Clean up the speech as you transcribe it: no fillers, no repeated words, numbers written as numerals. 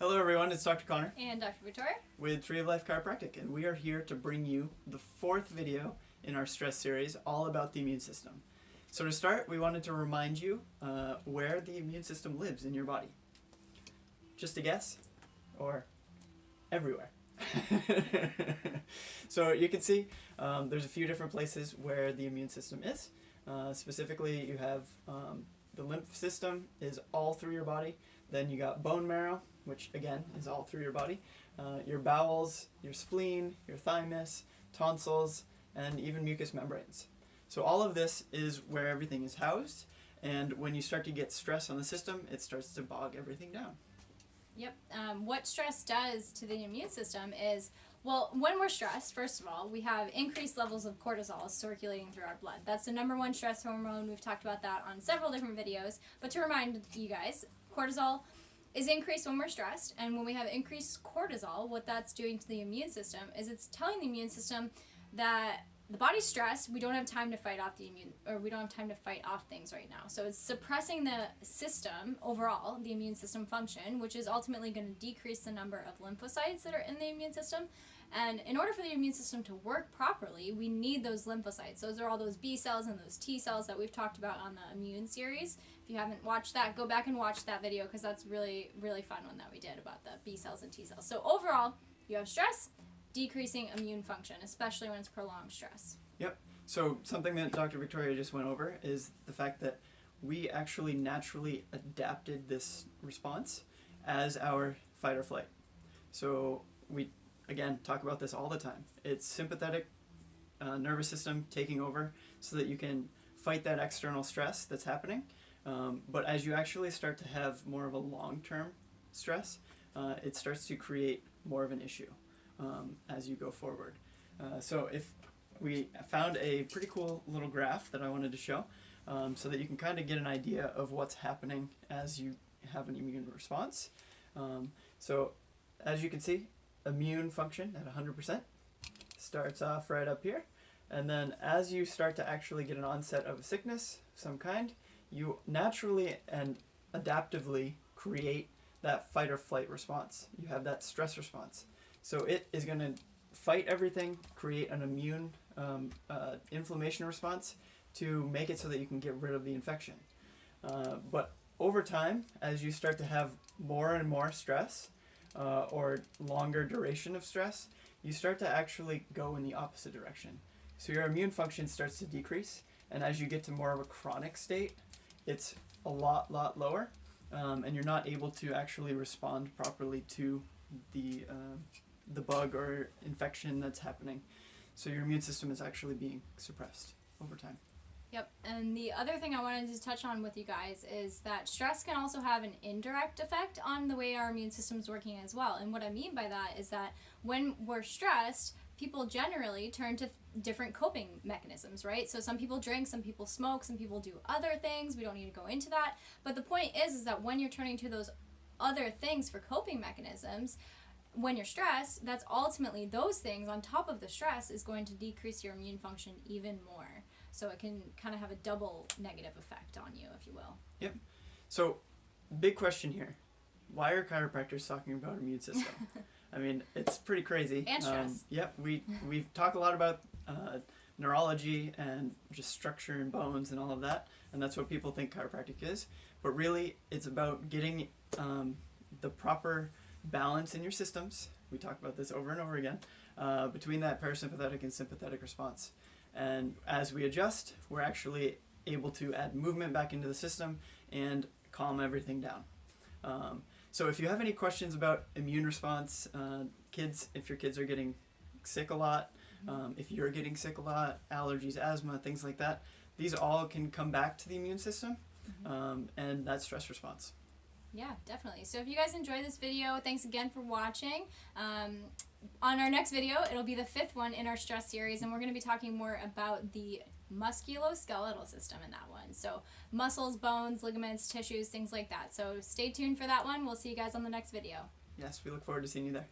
Hello everyone, it's Dr. Connor and Dr. Victoria with Tree of Life Chiropractic, and we are here to bring you the fourth video in our stress series all about the immune system. So to start, we wanted to remind you where the immune system lives in your body. Just a guess? Or everywhere? So you can see there's a few different places where the immune system is. Specifically, you have the lymph system is all through your body. Then you got bone marrow, which again is all through your body. Your bowels, your spleen, your thymus, tonsils, and even mucous membranes. So all of this is where everything is housed, and when you start to get stress on the system, it starts to bog everything down. Yep. What stress does to the immune system is, well, when we're stressed, first of all, we have increased levels of cortisol circulating through our blood. That's the number one stress hormone. We've talked about that on several different videos. But to remind you guys, cortisol is increased when we're stressed. And when we have increased cortisol, what that's doing to the immune system is it's telling the immune system that the body's stressed, we don't have time to fight off we don't have time to fight off things right now. So it's suppressing the system overall, the immune system function, which is ultimately going to decrease the number of lymphocytes that are in the immune system. And in order for the immune system to work properly, we need those lymphocytes. Those are all those B cells and those T cells that we've talked about on the immune series. If you haven't watched that, go back and watch that video because that's really, really fun one that we did about the B cells and T cells. So overall, you have stress, decreasing immune function, especially when it's prolonged stress. Yep. So something that Dr. Victoria just went over is the fact that we actually naturally adapted this response as our fight or flight. So we, again, talk about this all the time. It's sympathetic nervous system taking over so that you can fight that external stress that's happening. But as you actually start to have more of a long-term stress, it starts to create more of an issue as you go forward. So if we found a pretty cool little graph that I wanted to show so that you can kind of get an idea of what's happening as you have an immune response. So as you can see, immune function at 100% starts off right up here. And then as you start to actually get an onset of a sickness of some kind, you naturally and adaptively create that fight or flight response. You have that stress response. So it is going to fight everything, create an immune inflammation response to make it so that you can get rid of the infection. But over time, as you start to have more and more stress or longer duration of stress, you start to actually go in the opposite direction. So your immune function starts to decrease, and as you get to more of a chronic state, it's a lot lower, and you're not able to actually respond properly to the bug or infection that's happening. So your immune system is actually being suppressed over time. Yep, and the other thing I wanted to touch on with you guys is that stress can also have an indirect effect on the way our immune system is working as well. And what I mean by that is that when we're stressed, people generally turn to different coping mechanisms, right? So some people drink, some people smoke, some people do other things. We don't need to go into that. But the point is that when you're turning to those other things for coping mechanisms, when you're stressed, that's ultimately those things on top of the stress is going to decrease your immune function even more. So it can kind of have a double negative effect on you, if you will. Yep. So big question here. Why are chiropractors talking about immune system? I mean, it's pretty crazy. And stress. Yep. We've talked a lot about neurology and just structure and bones and all of that, and that's what people think chiropractic is. But really, it's about getting the proper balance in your systems. We talk about this over and over again, between that parasympathetic and sympathetic response. And as we adjust, we're actually able to add movement back into the system and calm everything down. So if you have any questions about immune response, kids, if your kids are getting sick a lot, if you're getting sick a lot, allergies, asthma, things like that, these all can come back to the immune system and that stress response. Yeah, definitely. So if you guys enjoyed this video, thanks again for watching. On our next video, it'll be the 5th one in our stress series, and we're going to be talking more about the musculoskeletal system in that one. So muscles, bones, ligaments, tissues, things like that. So stay tuned for that one. We'll see you guys on the next video. Yes, we look forward to seeing you there.